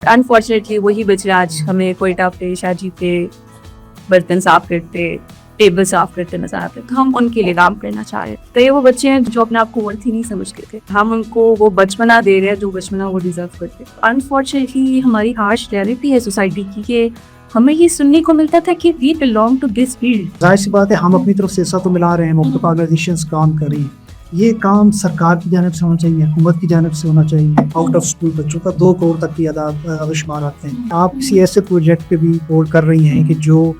Unfortunately وہی بچے آج ہمیں کوئٹہ پہ شاجی پہ برتن صاف کرتے ٹیبل صاف کرتے نظر آتے، تو ہم ان کے لیے کام کرنا چاہ رہے تھے. یہ وہ بچے ہیں جو اپنے آپ کو ورتھ ہی نہیں سمجھتے تھے، ہم ان کو وہ بچپنا دے رہے ہیں جو بچپنا وہ ڈیزرو کرتے. انفارچونیٹلی ہماری ہارش ریئلٹی ہے سوسائٹی کی کہ ہمیں یہ سننے کو ملتا تھا کہ we belong to this field. ظاہر سی بات ہے ہم اپنی طرف سے حصہ تو ملا رہے ہیں، مختلف آرگنائزیشنس کام کر رہی ہیں. یہ کام سرکار کی جانب سے ہونا چاہیے، حکومت کی جانب سے ہونا چاہیے. آؤٹ آف اسکول بچوں کا 2 کروڑ تک کی عدد شمار آتے ہیں. آپ کسی ایسے پروجیکٹ پہ بھی کال کر رہی ہیں کہ جو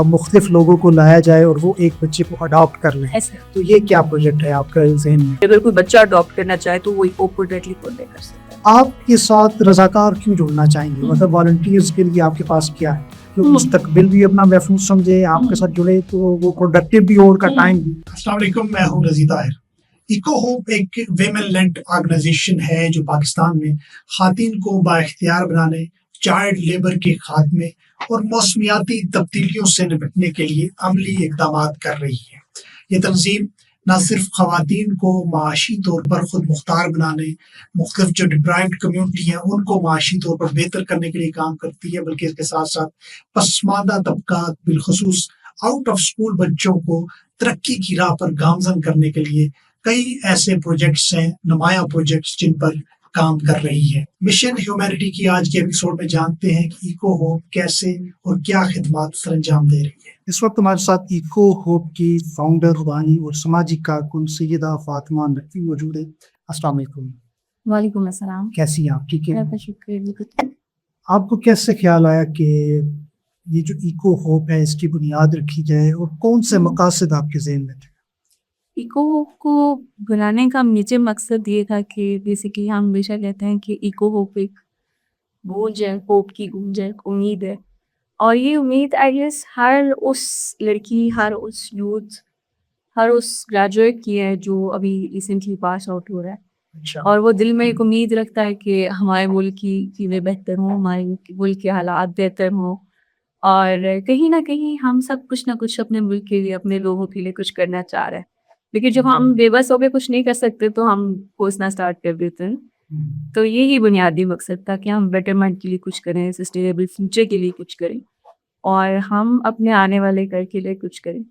مختلف لوگوں کو لایا جائے اور وہ ایک بچے کو اڈاپٹ کر لیں، تو یہ کیا پروجیکٹ ہے آپ کا ذہن میں؟ اگر کوئی بچہ اڈاپٹ کرنا چاہے تو وہ اپورچونیٹلی کر سکتا ہے. آپ کے ساتھ رضاکار کیوں جڑنا چاہیں گے؟ مطلب والنٹیئرز کے لیے آپ کے پاس کیا ہے؟ مستقبل بھی اپنا محفوظ سمجھے، آپ کے ساتھ جڑے تو وہ پروڈکٹیو بھی ہو، ان کا ٹائم بھی. السلام علیکم، میں ہوں رضی طاہر. ایکو ہوپ ایک ویمن لینڈ آرگنائزیشن ہے جو پاکستان میں خواتین کو بااختیار بنانے، چائلڈ لیبر کے خاتمے اور موسمیاتی تبدیلیوں سے نپٹنے کے لیے عملی اقدامات کر رہی ہے. یہ تنظیم نہ صرف خواتین کو معاشی طور پر خود مختار بنانے، مختلف جو ڈپرائیوڈ کمیونٹی ہیں ان کو معاشی طور پر بہتر کرنے کے لیے کام کرتی ہے، بلکہ اس کے ساتھ ساتھ پسماندہ طبقات بالخصوص آؤٹ آف اسکول بچوں کو ترقی کی راہ پر گامزن کرنے کے لیے کئی ایسے پروجیکٹس ہیں، نمایاں پروجیکٹس جن پر کام کر رہی ہے. مشن ہیومینٹی کی آج کے ایپیسوڈ میں جانتے ہیں کہ ایکو ہوپ کیسے اور کیا خدمات سر انجام دے رہی ہے. اس وقت ہمارے ساتھ ایکو ہوپ کی فاؤنڈر روحانی اور سماجی کارکن سیدہ فاطمہ نقوی موجود ہے. السلام علیکم. وعلیکم السلام. کیسی ہیں آپ؟ ٹھیک ہے. شکریہ. آپ کو کیسے خیال آیا کہ یہ جو ایکو ہوپ ہے اس کی بنیاد رکھی جائے اور کون سے مقاصد آپ کے ذہن میں تھے؟ ایکو ہوپ کو بنانے کا میجر مقصد یہ تھا کہ بیسیکلی ہم ہمیشہ کہتے ہیں کہ ایکو ہوپ ایک گونج ہے، ہوپ کی گونج ہے، امید ہے. اور یہ امید آئی گیس ہر اس لڑکی، ہر اس یوتھ، ہر اس گریجویٹ کی ہے جو ابھی ریسنٹلی پاس آؤٹ ہو رہا ہے، اور وہ دل میں ایک امید رکھتا ہے کہ ہمارے ملک کی چیزیں بہتر ہوں، ہمارے ملک کے حالات بہتر ہوں، اور کہیں نہ کہیں ہم سب کچھ نہ کچھ اپنے ملک کے لیے، اپنے لوگوں کے لیے کچھ کرنا چاہ رہے ہیں. لیکن جب ہم بے بس ہو کے کچھ نہیں کر سکتے تو ہم کوسنا اسٹارٹ کر دیتے ہیں. تو یہی بنیادی مقصد تھا کہ ہم بیٹرمنٹ کے لیے کچھ کریں، سسٹینیبل فیوچر کے لیے کچھ کریں، اور ہم اپنے آنے والے کل کے لیے کچھ کریں.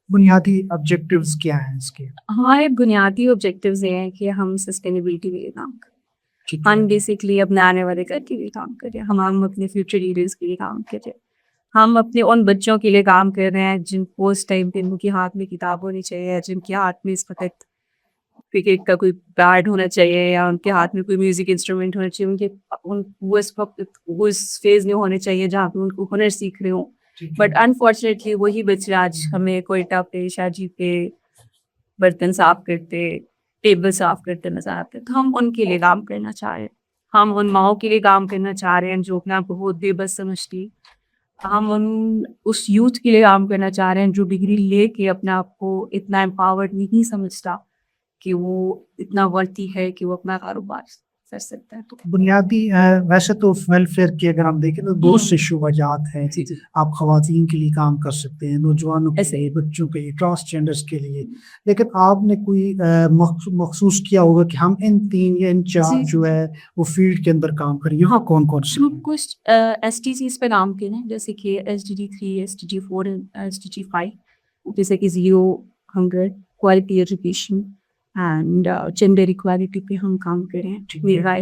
بنیادی آبجیکٹیوز کیا ہیں اس کے؟ ہمارے بنیادی آبجیکٹیوز یہ ہیں کہ ہم سسٹینیبلٹی کے لیے کام کریں، ہم بیسکلی اپنے آنے والے کل کے لیے کام کریں، ہم اپنے فیوچر لیڈرس کے لیے کام کریں، ہم اپنے ان بچوں کے لیے کام کر رہے ہیں جن کو اس ٹائم پہ ان کے ہاتھ میں کتاب ہونی چاہیے، جن کے ہاتھ میں اس وقت کرکٹ کا کوئی بیٹ ہونا چاہیے، یا ان کے ہاتھ میں کوئی میوزک انسٹرومنٹ ہونا چاہیے، ان کے وہ اس وقت وہ اس فیز میں ہونے چاہیے جہاں پہ ان کو ہنر سیکھ رہے ہوں. بٹ انفارچونیٹلی وہی بچے آج ہمیں کوئٹہ پہ شاجی پہ برتن صاف کرتے ٹیبل صاف کرتے نظر آتے. تو ہم ان کے لیے کام کرنا چاہ رہے ہیں، ہم ان ماؤں کے لیے کام کرنا چاہ رہے ہیں جو اپنے آپ کو بہت بے بس سمجھتی. ہم اس یوتھ کے لیے کام کرنا چاہ رہے ہیں جو ڈگری لے کے اپنے آپ کو اتنا امپاورڈ نہیں سمجھتا کہ وہ اتنا ورتی ہے کہ وہ اپنا کاروبار کر سکتا ہے. تو بنیادی ویسے تو ویلفیئر کی اگر ہم دیکھیں تو بہت سے شعبات ہیں. آپ خواتین کے لیے کام کر سکتے ہیں، نوجوانوں کے لیے، بچوں کے لیے، ٹرانسجینڈرس کے لیے، لیکن آپ نے کوئی مخصوص کیا ہوگا کہ ہم ان 3 یا ان 4 جو ہے وہ فیلڈ کے اندر کام کریں. یہاں کون کون سے کچھ ایس ٹی سیز پہ کام کریں، جیسے کہ SDG 3، SDG 4، SDG 5، جیسے کہ zero hunger, quality education and gender equality پہ ہم کام کریں.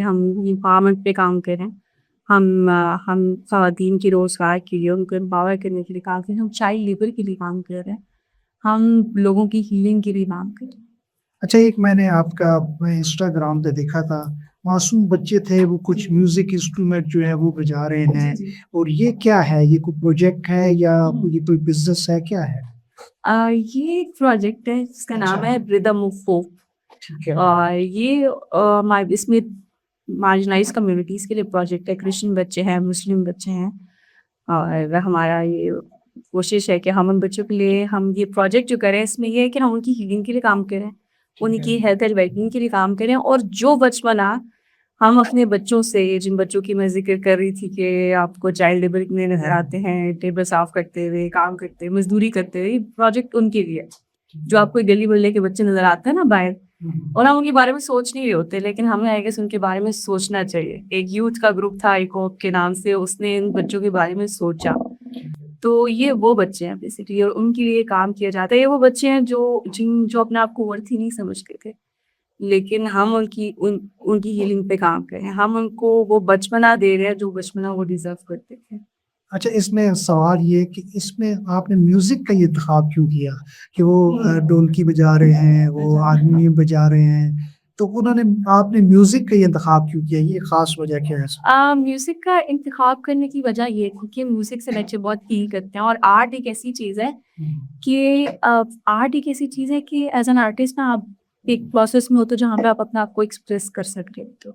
ہم امپاورمنٹ پہ کام کریں، ہم خواتین کے روزگار کے لیے، ان کو امپاور کرنے کے لیے کام کریں. ہم چائلڈ لیبر کے لیے کام کر رہے ہیں، ہم لوگوں کی ہیلنگ کے لیے کام کریں. اچھا، ایک میں نے آپ کا انسٹاگرام پہ دیکھا تھا، معصوم بچے تھے، وہ کچھ میوزک انسٹرومنٹ جو ہے وہ بجا رہے ہیں، اور یہ کیا ہے؟ یہ کوئی پروجیکٹ ہے یا یہ کوئی بزنس ہے، کیا ہے؟ یہ ایک پروجیکٹ ہے جس کا نام ہے ردم آف ہوپ. اور یہ اس میں مارجنائز کمیونٹیز کے لیے پروجیکٹ ہے. کرسچن بچے ہیں، مسلم بچے ہیں، اور ہمارا یہ کوشش ہے کہ ہم ان بچوں کے لیے ہم یہ پروجیکٹ جو کریں اس میں یہ ہے کہ ہم ان کی ہیلنگ کے لیے کام کریں، ان کی ہیلتھ اینڈ ویلبینگ کے لیے کام کریں. اور جو بچپنا ہم اپنے بچوں سے، جن بچوں کی میں ذکر کر رہی تھی کہ آپ کو چائلڈ لیبر میں نظر آتے ہیں، ٹیبل صاف کرتے ہوئے، کام کرتے ہوئے، مزدوری کرتے ہوئے، یہ پروجیکٹ ان کے لیے جو آپ کو گلی محلے کے بچے نظر آتے ہیں نا باہر، اور ہم ان کے بارے میں سوچ نہیں رہے ہوتے, لیکن ہمیں آئی گیس ان کے بارے میں سوچنا چاہیے. ایک یوتھ کا گروپ تھا ایکوپ کے نام سے, اس نے ان بچوں کے بارے میں سوچا. تو یہ وہ بچے ہیں بیسکلی, اور ان کے لیے کام کیا جاتا ہے. یہ وہ بچے ہیں جو اپنے آپ کو ورتھی نہیں سمجھتے تھے, لیکن ہم ان کی ہیلنگ پہ کام کریں. ہم ان کو وہ بچپنا دے رہے ہیں جو بچپنا وہ ڈیزرو کرتے تھے. اچھا, اس میں سوال یہ کہ اس میں آپ نے میوزک کا یہ انتخاب کیوں کیا کہ وہ ڈھولکی بجا رہے ہیں, وہ ہارمونیم بجا رہے ہیں, تو آپ نے میوزک کا یہ انتخاب کیوں کیا, یہ خاص وجہ کیا ہے؟ میوزک کا انتخاب کرنے کی وجہ یہ تھی کہ میوزک سے بچے بہت فیل کرتے ہیں, اور آرٹ ایک ایسی چیز ہے کہ ایز این آرٹسٹ نا آپ ایک پروسیس میں ہوتے جہاں پہ آپ اپنے آپ کو ایکسپریس کر سکتے ہو.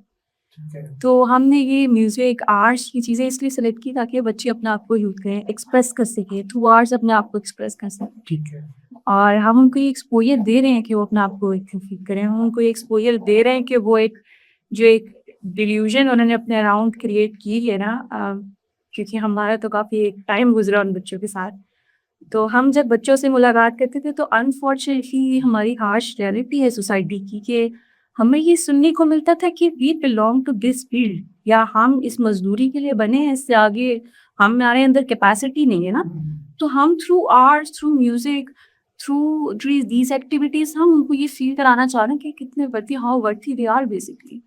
تو ہم نے یہ میوزک آرٹس کی چیزیں اس لیے سلیکٹ کی تاکہ بچے اپنے آپ کو یوز کریں, ایکسپریس کر سکیں, تھرو آرٹس اپنے آپ کو ایکسپریس کر سکیں. ٹھیک ہے. اور ہم ان کو یہ ایکسپوجر دے رہے ہیں کہ وہ اپنے آپ کو فیل کریں. ہم ان کو یہ ایکسپوجر دے رہے ہیں کہ وہ ایک ڈیلیوژن انہوں نے اپنے اراؤنڈ کریٹ کی ہے نا, کیونکہ ہمارا تو کافی ایک ٹائم گزرا ان بچوں کے ساتھ. تو ہم جب بچوں سے ملاقات کرتے تھے تو انفارچونیٹلی ہماری ہارش ریئلٹی ہے سوسائٹی کی کہ ہمیں یہ سننے کو ملتا تھا کہ we belong to this field, یا ہم اس مزدوری کے لیے بنے ہیں, اس سے آگے ہمارے اندر کیپیسٹی نہیں ہے نا. تو ہم through arts, through music, through these activities ہم ان کو یہ فیل کرانا چاہ رہے ہیں کہ کتنے ورتھی, ہاؤ ورتھی دے آر بیسکلی.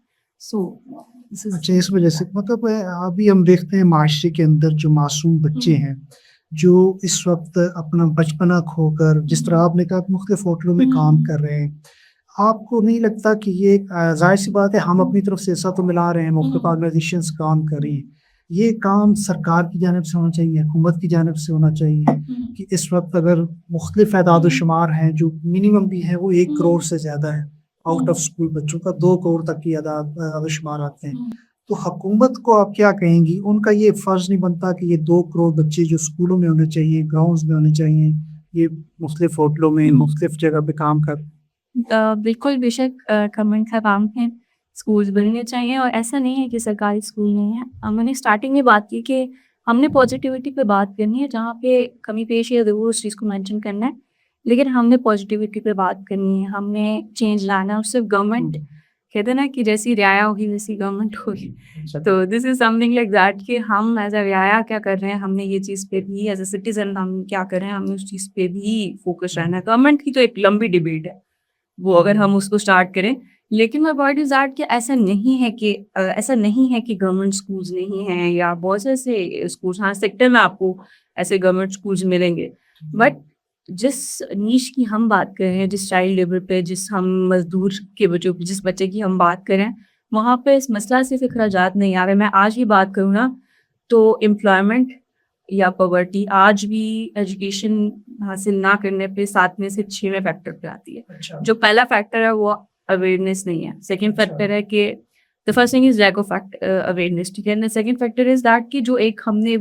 اچھا, اس وجہ سے مطلب ابھی ہم دیکھتے ہیں معاشرے کے اندر جو معصوم بچے ہیں جو اس وقت اپنا بچپنا کھو کر, جس طرح آپ نے کہا مختلف ہوٹلوں میں کام کر رہے ہیں, آپ کو نہیں لگتا کہ یہ ظاہر سی بات ہے ہم اپنی طرف سے ایسا تو ملا رہے ہیں, مختلف آرگنائزیشنز کام کر رہی ہیں, یہ کام سرکار کی جانب سے ہونا چاہیے, حکومت کی جانب سے ہونا چاہیے کہ اس وقت اگر مختلف اعداد و شمار ہیں جو منیمم بھی ہے وہ 1 کروڑ سے زیادہ ہے, آؤٹ آف اسکول بچوں کا 2 کروڑ تک کی اعداد و شمار آتے ہیں, تو حکومت کو آپ کیا کہیں گی؟ ان کا یہ فرض نہیں بنتا کہ یہ 2 کروڑ بچے جو اسکولوں میں ہونے چاہیے, گراؤنڈز میں ہونے چاہیے, یہ مختلف ہوٹلوں میں مختلف جگہ پہ کام کر؟ بالکل بے شک گورنمنٹ کا کام ہے, اسکولز بننے چاہیے, اور ایسا نہیں ہے کہ سرکاری اسکول نہیں ہے. ہم نے اسٹارٹنگ میں بات کی کہ ہم نے پازیٹیوٹی پہ بات کرنی ہے, جہاں پہ کمی پیش ہے ضرور اس چیز کو مینشن کرنا ہے, لیکن ہم نے پازیٹیوٹی پہ بات کرنی ہے, ہم نے چینج لانا ہے. اور صرف گورنمنٹ کہتے ہیں نا کہ جیسی رعایا ہوگی ویسی گورنمنٹ ہوگی, تو دس از سم تھنگ لائک دیٹ کہ ہم ایز اے رعایا کیا کر رہے ہیں, ہم نے یہ چیز پہ بھی ایز اے سٹیزن ہم کیا کر رہے ہیں, ہم نے اس چیز پہ بھی فوکس رہنا ہے. گورنمنٹ کی تو ایک لمبی ڈبیٹ ہے وہ, اگر ہم اس کو اسٹارٹ کریں, لیکن مائی پوائنٹ از دیٹ کہ ایسا نہیں ہے کہ گورنمنٹ اسکولز نہیں ہیں, یا بہت سے ایسے اسکولس, ہاں سیکٹر میں آپ کو ایسے گورنمنٹ اسکولز ملیں گے, بٹ جس نیش کی ہم بات کر رہے ہیں, جس چائلڈ لیبر پہ, جس ہم مزدور کے بچوں پہ, جس بچے کی ہم بات کریں, وہاں پہ اس مسئلہ سے اخراجات نہیں آ رہے. میں آج ہی بات کروں نا تو امپلائمنٹ یا پاورٹی آج بھی ایجوکیشن حاصل نہ کرنے پہ 7 میں سے 6 فیکٹر پہ آتی ہے. جو پہلا فیکٹر ہے وہ اویئرنیس نہیں ہے. سیکنڈ فیکٹر ہے کہ the first thing is lack of awareness, ٹھیک ہے. the second factor is that کہ جو ایک ہم نے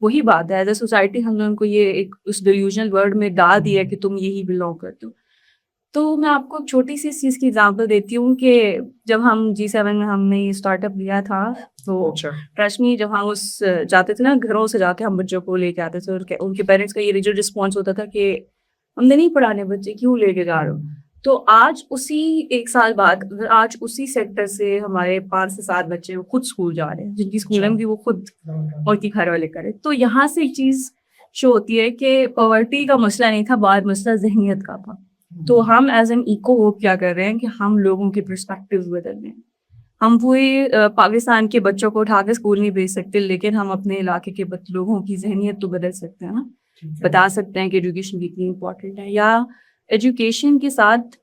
وہی بات ہے ایز اے سوسائٹی ہم نے ان کو یہ ایک اس ڈیلیوژنل ورلڈ میں ڈال دیا ہے کہ تم یہی بلانگ کرتے ہو. تو میں آپ کو ایک چھوٹی سی اس چیز کی ایگزامپل دیتی ہوں کہ جب ہم G7 میں ہم نے یہ اسٹارٹ اپ لیا تھا, تو رشمی جب ہم جاتے تھے نا, گھروں سے جا کے ہم بچوں کو لے کے آتے تھے, ان کے پیرنٹس کا یہ رسپانس ہوتا تھا کہ ہم نے نہیں پڑھانے بچے, کیوں لے کے جا رہے ہو. تو آج اسی 1 سال بعد آج اسی سیکٹر سے ہمارے 5 سے 7 بچے خود اسکول جا رہے ہیں, جن کی اسکول میں بھی وہ خود اور کی گھر والے کرے. تو یہاں سے ایک چیز شو ہوتی ہے کہ پاورٹی کا مسئلہ نہیں تھا, بعد مسئلہ ذہنیت کا تھا. تو ہم ایز این ایکو ہوپ کیا کر رہے ہیں کہ ہم لوگوں کے پرسپیکٹیوز بدل رہے ہیں. ہم پورے پاکستان کے بچوں کو اٹھا کے اسکول نہیں بھیج سکتے, لیکن ہم اپنے علاقے کے لوگوں کی ذہنیت تو بدل سکتے ہیں نا, بتا سکتے ہیں کہ ایجوکیشن کتنی امپورٹنٹ ہے. یا ایجوکیشن کے ساتھ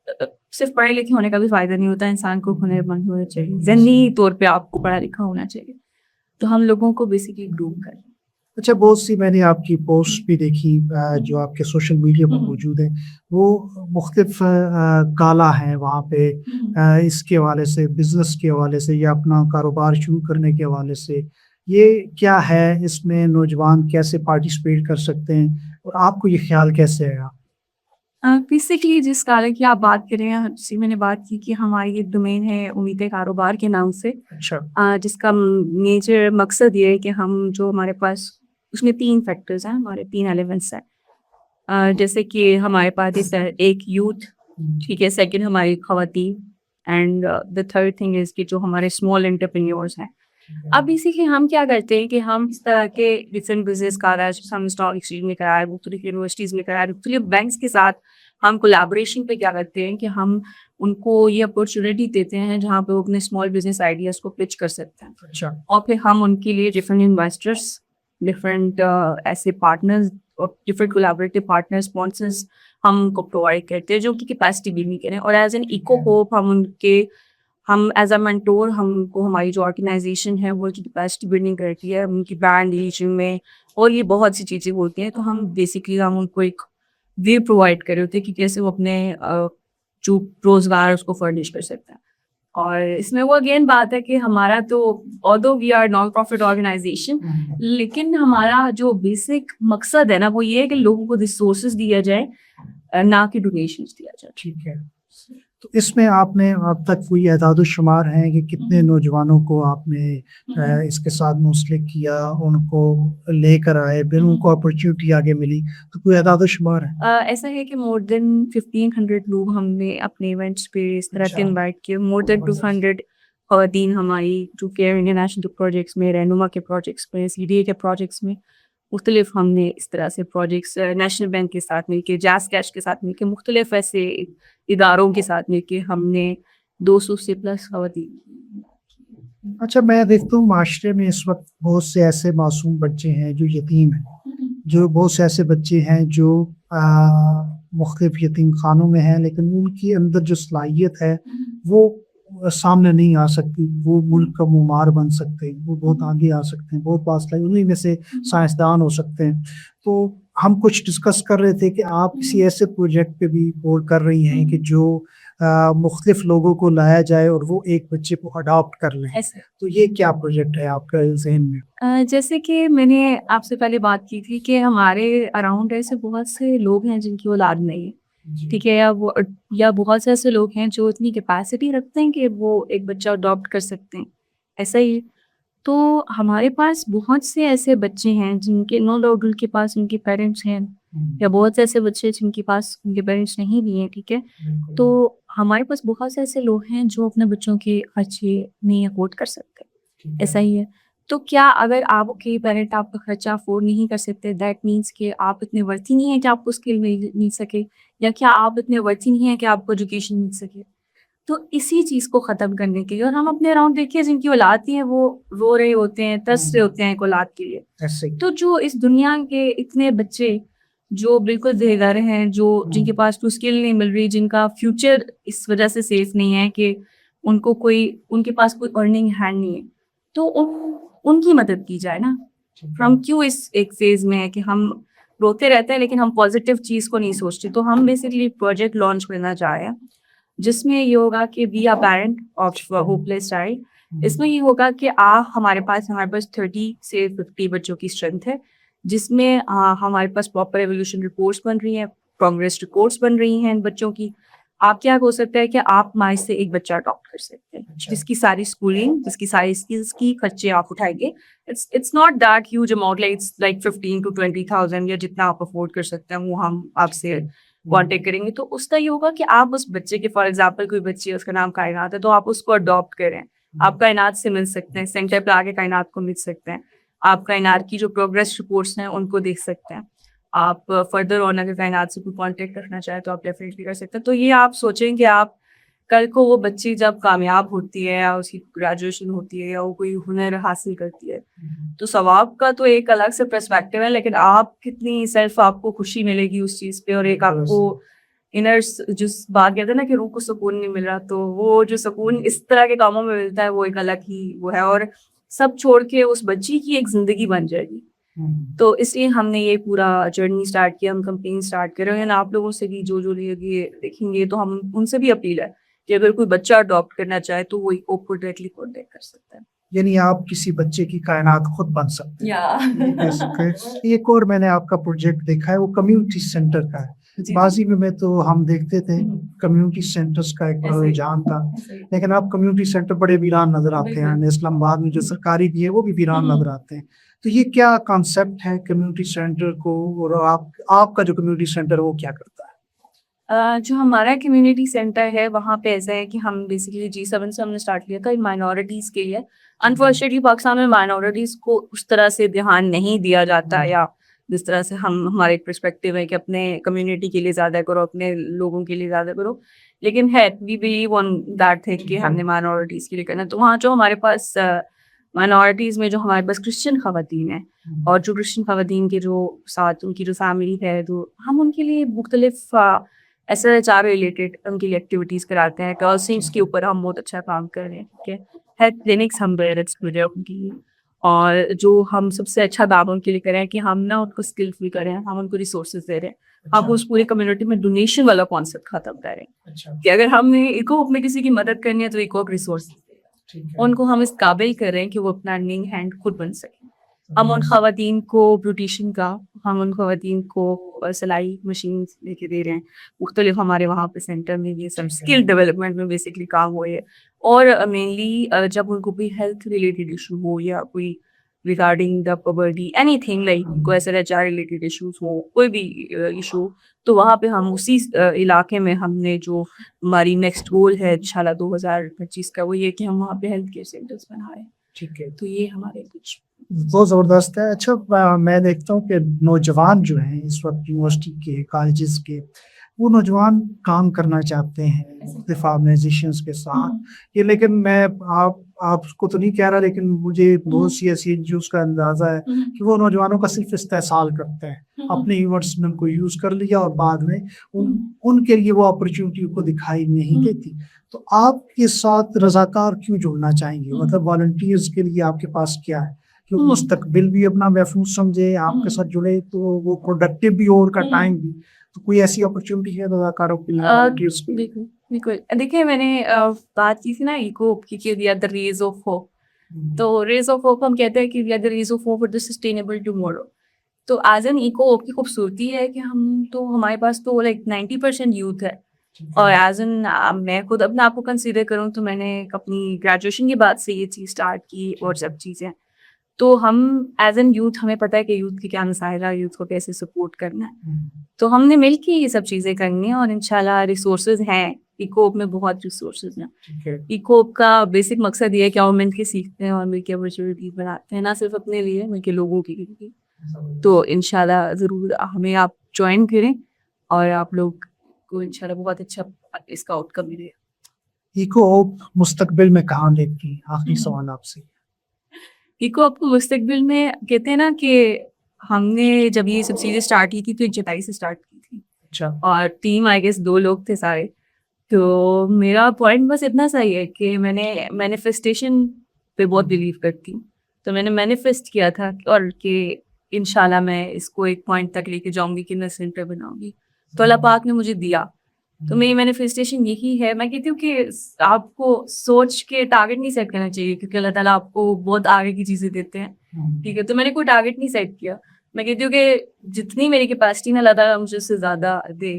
صرف پڑھے لکھے ہونے کا بھی فائدہ نہیں ہوتا, انسان کو ہنر مند ہونا چاہیے, ذہنی طور پہ آپ کو پڑھا لکھا ہونا چاہیے. تو ہم لوگوں کو بیسکلی گروم کریں. اچھا, بہت سی میں نے آپ کی پوسٹ بھی دیکھی جو آپ کے سوشل میڈیا پر موجود ہیں, وہ مختلف کالا ہیں وہاں پہ, اس کے حوالے سے, بزنس کے حوالے سے, یا اپنا کاروبار شروع کرنے کے حوالے سے. یہ کیا ہے, اس میں نوجوان کیسے پارٹیسپیٹ کر سکتے ہیں, اور آپ کو یہ خیال کیسے آیا؟ بیسکلی جس کالے کی آپ بات کریں ہیں, اسی میں نے بات کی کہ ہماری ایک ڈومین ہے امید کاروبار کے نام سے, جس کا میجر مقصد یہ ہے کہ ہم جو ہمارے پاس اس میں 3 فیکٹرز ہیں, ہمارے 3 ایلیمنٹس ہیں. جیسے کہ ہمارے پاس ایک یوتھ ٹھیک ہے. سیکنڈ ہماری خواتین, and the third thing is کہ جو ہمارے اسمال انٹرپرینیورس ہیں. اب بیسکلی ہم کیا کرتے ہیں کہ ہم اس طرح کے ڈفرینٹ بزنس کاراج ہم اسٹاک ایکسچینج میں کرائے, مختلف یونیورسٹیز میں کرائے, مختلف بینکس کے ساتھ ہم کولیبوریشن پہ کیا کرتے ہیں کہ ہم ان کو یہ اپرچونیٹی دیتے ہیں جہاں پہ وہ اپنے اسمال بزنس آئیڈیاز کو پچ کر سکتے ہیں. اچھا, اور پھر ہم ان کے لیے ڈفرینٹ انویسٹرس, ڈفرینٹ ایسے پارٹنرز اور ڈفرینٹ کولیبریٹو پارٹنر اسپانسرز ہم کو پرووائڈ کرتے ہیں جو کہ کیپیسٹی بلڈنگ کریں. اور ایز این ایکو ہوپ ہم ایز اے مینٹور ہم کو ہماری جو آرگنائزیشن ہے وہ کیپیسٹی بلڈنگ کرتی ہے ان کی برانڈ ریچنگ میں, اور یہ بہت سی چیزیں ہوتی ہیں. تو ہم بیسکلی ہم ان کو ایک وے پرووائڈ کر رہے ہوتے ہیں کہ کیسے وہ اپنے جو روزگار اس کو فرنش کر سکتے ہیں. اور اس میں وہ اگین بات ہے کہ ہمارا تو although we are non profit organization, لیکن ہمارا جو بیسک مقصد ہے نا وہ یہ ہے کہ لوگوں کو ریسورسز دیا جائے, نہ کہ ڈونیشنز دیا جائے. ٹھیک ہے. تو اس میں آپ نے اب تک کوئی اعداد و شمار ہیں کہ کتنے نوجوانوں کو آپ نے اس کے ساتھ منسلک کیا, ان کو لے کر آئے, پھر ان کو اپرچونیٹی آگے ملی, تو کوئی اعداد و شمار ہے؟ ایسا ہے کہ مور دین 1500 لوگ ہم نے اپنے ایونٹس پہ اس طرح سے انوائٹ کیے. مور دین 200 خواتین ہماری جو کیئر انٹرنیشنل پروجیکٹس میں, رہنما کے پروجیکٹس میں, CDA کے پروجیکٹس میں مختلف ہم نے اس طرح سے پروجیکٹس نیشنل بینک کے ساتھ مل کے, جاز کیش کے ساتھ مل کے, مختلف ایسے اداروں کے ساتھ مل کے ہم نے 200 سے پلس خواتین. اچھا, میں دیکھتا ہوں معاشرے میں اس وقت بہت سے ایسے معصوم بچے ہیں جو یتیم ہیں, جو بہت سے ایسے بچے ہیں جو مختلف یتیم خانوں میں ہیں, لیکن ان کی اندر جو صلاحیت ہے وہ سامنے نہیں آ سکتی. وہ ملک کا معمار بن سکتے ہیں, وہ بہت آگے آ سکتے ہیں, بہت باصلاحیت, انہیں میں سے سائنسدان ہو سکتے ہیں. تو ہم کچھ ڈسکس کر رہے تھے کہ آپ کسی ایسے پروجیکٹ پہ بھی غور کر رہی ہیں کہ جو مختلف لوگوں کو لایا جائے اور وہ ایک بچے کو اڈاپٹ کر لیں. تو یہ کیا پروجیکٹ ہے آپ کا ذہن میں؟ جیسے کہ میں نے آپ سے پہلے بات کی تھی کہ ہمارے اراؤنڈ ایسے بہت سے لوگ ہیں جن کی اولاد نہیں ہے, ٹھیک ہے, یا بہت سے ایسے لوگ ہیں جو اتنی کیپیسٹی رکھتے ہیں کہ وہ ایک بچہ اڈاپٹ کر سکتے ہیں, ایسا ہی. تو ہمارے پاس بہت سے ایسے بچے ہیں جن کے نو ڈاؤٹ ان کے پاس ان کے پیرنٹس ہیں, یا بہت سے ایسے بچے جن کے پاس ان کے پیرنٹس نہیں بھی ہیں, ٹھیک ہے. تو ہمارے پاس بہت سے ایسے لوگ ہیں جو اپنے بچوں کے خرچے نہیں افورڈ کر سکتے, ایسا ہی ہے. تو کیا اگر آپ کے پیرنٹ آپ کا خرچہ افورڈ نہیں کر سکتے, دیٹ مینس کہ آپ اتنے ورتھی نہیں ہیں کہ آپ کو اسکل مل سکے, یا کیا آپ اتنے ورتھی نہیں ہیں کہ آپ کو ایجوکیشن مل سکے. تو اسی چیز کو ختم کرنے کے لیے, اور ہم اپنے اراؤنڈ دیکھیں جن کی اولاد ہیں وہ رو رہے ہوتے ہیں, ترس رہے ہوتے ہیں ایک اولاد کے لیے. تو جو اس دنیا کے اتنے بچے جو بالکل بے گھر ہیں, جو جن کے پاس کوئی اسکل نہیں مل رہی, جن کا فیوچر اس وجہ سے سیف نہیں ہے کہ ان کو ان کے پاس کوئی ارننگ ہینڈ نہیں ہے, تو ان کی مدد کی جائے نا. ہم کیوں اس ایک فیز میں ہے کہ ہم روتے رہتے ہیں لیکن ہم پازیٹیو چیز کو نہیں سوچتے. تو ہم بیسکلی پروجیکٹ لانچ کرنا چاہ رہے ہیں جس میں یہ ہوگا کہ we are parent of hopeless child. اس میں یہ ہوگا کہ ہمارے پاس 30 سے 50 بچوں کی اسٹرینتھ ہے, جس میں ہمارے پاس پراپر ایولیوشن رپورٹس بن رہی ہیں, پروگریس رپورٹس بن رہی ہیں ان بچوں کی. آپ کیا ہو سکتا ہے کہ آپ ہمارے سے ایک بچہ اڈاپٹ کر سکتے ہیں جس کی ساری اسکولنگ, جس کی ساری اسکلس کی خرچے آپ اٹھائیں گے. It's not that huge amount, like 15 to 20,000 یا جتنا آپ افورڈ کر سکتے ہیں وہ ہم آپ سے کانٹیکٹ کریں گے. تو اس کا یہ ہوگا کہ آپ اس بچے کے, فار ایگزامپل کوئی بچی ہے اس کا نام کائنات ہے, تو آپ اس کو اڈاپٹ کریں, آپ کائنات سے مل سکتے ہیں, سینٹر پہ آ کے کائنات کو مل سکتے ہیں, آپ کائنات کی جو پروگریس رپورٹس ہیں ان کو دیکھ سکتے ہیں. آپ فردر آن اگر کائنات سے کوئی کانٹیکٹ رکھنا چاہیں تو آپ ڈیفینیٹلی کر سکتے ہیں. تو یہ آپ سوچیں کہ آپ کل کو وہ بچی جب کامیاب ہوتی ہے یا اس کی گریجویشن ہوتی ہے یا وہ کوئی ہنر حاصل کرتی ہے, تو ثواب کا تو ایک الگ سے پرسپیکٹو ہے, لیکن آپ کتنی سیلف آپ کو خوشی ملے گی اس چیز پہ, اور ایک آپ کو انر جس بات کہتے ہیں نا کہ روح کو سکون نہیں مل رہا, تو وہ جو سکون اس طرح کے کاموں میں ملتا ہے وہ ایک الگ ہی وہ ہے, اور سب چھوڑ کے اس بچی کی ایک زندگی بن جائے گی. تو اس لیے ہم نے یہ پورا جرنی اسٹارٹ کیا, ہم کمپین اسٹارٹ کر رہے ہیں. آپ لوگوں سے بھی جو دیکھیں گے تو ہم ان سے بھی اپیل ہے کہ اگر کوئی بچہ اڈاپٹ کرنا چاہے تو وہ اوپن ڈائریکٹلی کانٹیکٹ کر سکتا ہے. یعنی آپ کسی بچے کی کائنات خود بن سکتے ہیں. ایک اور میں نے آپ کا پروجیکٹ دیکھا ہے, وہ کمیونٹی سینٹر کا ہے. ماضی میں تو ہم دیکھتے تھے کمیونٹی سینٹرز کا ایک بڑا رجحان تھا, لیکن اب کمیونٹی سینٹر بڑے ویران نظر آتے ہیں. اسلام آباد میں جو سرکاری بھی ہے وہ بھی ویران نظر آتے ہیں. تو یہ کیا کانسیپٹ ہے کمیونٹی سینٹر کو, اور آپ کا جو کمیونٹی سینٹر ہے وہ کیا کرتا ہے؟ جو ہمارا کمیونٹی سینٹر ہے وہاں پہ ایسا ہے کہ ہم بیسیکلی G7 سے ہم نے اسٹارٹ کیا تھا مائنورٹیز کے لیے. انفارچونیٹلی پاکستان میں مائنورٹیز کو اس طرح سے دھیان نہیں دیا جاتا, یا جس طرح سے ہمارے ایک پرسپیکٹیو ہے کہ اپنے کمیونٹی کے لیے زیادہ کرو, اپنے لوگوں کے لیے زیادہ کرو. لیکن ہے we believe on that thing کہ ہم نے مائنورٹیز کے لیے کرنا. تو وہاں جو ہمارے پاس مائنورٹیز میں جو ہمارے پاس کرسچن خواتین ہیں, اور جو کرسچن خواتین کے جو ساتھ ان کی جو فیملی ہے, تو ہم ان کے لیے مختلف SRHR ریلیٹڈ ان کے لیے ایکٹیویٹیز کراتے ہیں. گرلس کے اوپر ہم بہت اچھا کام کر رہے ہیں. ٹھیک ہے, ہیلتھ کلینکس ہم پیرنٹس کے لیے ان کی, اور جو ہم سب سے اچھا کام ان کے لیے کریں کہ ہم نا ان کو اسکلفل کریں, ہم ان کو ریسورسز دے رہے ہیں. ہم اس پورے کمیونٹی میں ڈونیشن والا کانسیپٹ ختم کریں کہ اگر ہم نے ایکو میں کسی کی مدد کرنی ہے تو ایکو ریسورس ان کو ہم اس قابل کریں کہ وہ اپنا ارننگ ہینڈ خود بن سکیں. ہم ان خواتین کو بیوٹیشین کا, ہم ان خواتین کو سلائی مشین لے کے دے رہے ہیں. مختلف ہمارے وہاں پہ سینٹر میں یہ سب اسکل ڈیولپمنٹ میں بیسکلی کام ہوئے. اور مینلی جب ان کو کوئی ہیلتھ ریلیٹڈ ایشو ہو, یا کوئی regarding the poverty any thing like کوئی SRHR ریلیٹڈ ایشوز ہو, کوئی بھی ایشو, تو وہاں پہ ہم اسی علاقے میں ہم نے جو ہماری نیکسٹ گول ہے انشاءاللہ 2025 کا, وہ یہ کہ ہم وہاں پہ ہیلتھ کیئر سینٹرز بنائیں. ٹھیک ہے, تو یہ ہمارے کچھ بہت زبردست ہے. اچھا, میں دیکھتا ہوں کہ نوجوان جو ہیں اس وقت یونیورسٹی کے, کالجز کے, وہ نوجوان کام کرنا چاہتے ہیں مختلف آرگنائزیشنس کے ساتھ. یہ لیکن میں آپ کو تو نہیں کہہ رہا, لیکن مجھے بہت سی ایسی NGOs کا اندازہ ہے کہ وہ نوجوانوں کا صرف استحصال کرتے ہیں, اپنے ایونٹس میں ان کو یوز کر لیا اور بعد میں ان کے لیے وہ اپرچونیٹی کو دکھائی نہیں دیتی. تو آپ کے ساتھ رضاکار کیوں جڑنا چاہیں گے, مطلب والنٹیئرز کے لیے آپ کے پاس کیا ہے کہ وہ مستقبل بھی اپنا محفوظ سمجھے, آپ کے ساتھ جڑے تو وہ پروڈکٹیو بھی ہو, ان کا ٹائم بھی. تو کوئی ایسی اپرچونیٹی ہے رضاکاروں کے لیے؟ بالکل. دیکھیے میں نے بات کی تھی نا ایکو کی, we are the rays of hope. تو ریز آف ہوپ ہم کہتے ہیں کہ we are the rays of hope for the sustainable tomorrow. تو ایز این ایکو ہوپ کی خوبصورتی ہے کہ ہمارے پاس تو لائک 90% یوتھ ہے. اور ایز این میں خود اپنے آپ کو کنسیڈر کروں تو میں نے اپنی گریجویشن کے بعد سے یہ چیز اسٹارٹ کی اور سب چیزیں. تو ہم ایز این یوتھ ہمیں پتہ ہے کہ یوتھ کی کیا مسائل ہے, یوتھ کو کیسے سپورٹ کرنا ہے. تو ہم نے مل کے یہ سب چیزیں کرنی ہیں, اور انشاءاللہ ریسورسز ہیں ایکوپ میں, بہت ریسورسز ہیں. ایکوپ کا بیسک مقصد یہ ہے کہ ہم مل کے سیکھتے ہیں اور مل کے اپرچونیٹیز بناتے ہیں, نہ صرف اپنے لیے بلکہ لوگوں کے لیے. تو انشاءاللہ ضرور ہمیں آپ جوائن کریں, اور آپ لوگ کو انشاءاللہ بہت اچھا اس کا آؤٹ کم ملے. ایکوپ مستقبل میں کہاں دیکھتی ہیں؟ آخری سوال آپ سے. ایکوپ کو مستقبل میں کہتے ہیں نا کہ ہم نے جب یہ سب چیزیں اسٹارٹ کی تھی تو 1 جولائی سے اسٹارٹ کی تھی. اچھا. اور ٹیم آئی گیس 2 لوگ تھے سارے. تو میرا پوائنٹ بس اتنا صحیح ہے کہ میں نے مینیفیسٹیشن پہ بہت بلیو کرتی ہوں. تو میں نے مینیفیسٹ کیا تھا اور کہ انشاءاللہ میں اس کو ایک پوائنٹ تک لے کے جاؤں گی کہ میں سینٹر بناؤں گی. تو اللہ پاک نے مجھے دیا. تو میری مینیفیسٹیشن یہی ہے. میں کہتی ہوں کہ آپ کو سوچ کے ٹارگیٹ نہیں سیٹ کرنا چاہیے, کیونکہ اللہ تعالیٰ آپ کو بہت آگے کی چیزیں دیتے ہیں. ٹھیک ہے, تو میں نے کوئی ٹارگیٹ نہیں سیٹ کیا. میں کہتی ہوں کہ جتنی میری کیپیسٹی میں اللہ تعالیٰ مجھے اس سے زیادہ دے,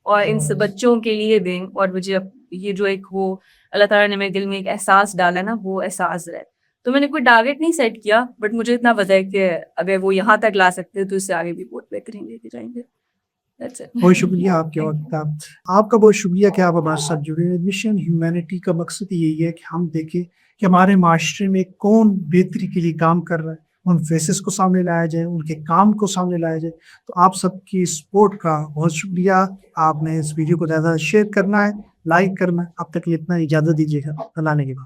اور ان سے بچوں کے لیے دیں, اور مجھے یہ جو ایک وہ اللہ تعالیٰ نے میرے دل میں ایک احساس ڈالا نا, وہ احساس رہے. تو میں نے کوئی ٹارگیٹ نہیں سیٹ کیا, بٹ مجھے اتنا پتہ ہے کہ اگر وہ یہاں تک لا سکتے ہیں تو اس سے آگے بھی بہت بہترین لے کے جائیں گے. بہت شکریہ آپ کے وقت کا. آپ کا بہت شکریہ کہ آپ ہمارے ساتھ جڑے. مشن ہیومینٹی کا مقصد یہی ہے کہ ہم دیکھیں کہ ہمارے معاشرے میں کون بہتری کے لیے کام کر رہا ہے, ان فیسز کو سامنے لایا جائے, ان کے کام کو سامنے لایا جائے. تو آپ سب کی سپورٹ کا بہت شکریہ. آپ نے اس ویڈیو کو زیادہ شیئر کرنا ہے, لائک کرنا ہے. اب تک اتنا اجازت دیجیے گا. اللہ نے کے بعد.